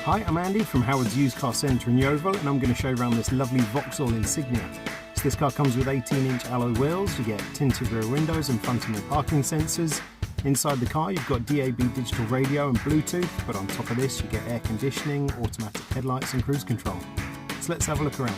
Hi, I'm Andy from Howard's Used Car Centre in Yeovil, and I'm going to show you around this lovely Vauxhall Insignia. So this car comes with 18-inch alloy wheels, you get tinted rear windows and front and rear parking sensors. Inside the car you've got DAB digital radio and Bluetooth, but on top of this you get air conditioning, automatic headlights and cruise control. So let's have a look around.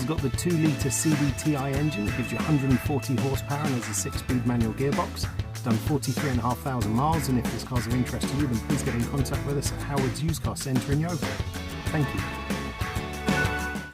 Got the 2-litre CVTi engine that gives you 140 horsepower and has a 6-speed manual gearbox. It's done 43,500 miles, and if this car's of interest to you, then please get in contact with us at Howard's Used Car Centre in Yeovil. Thank you.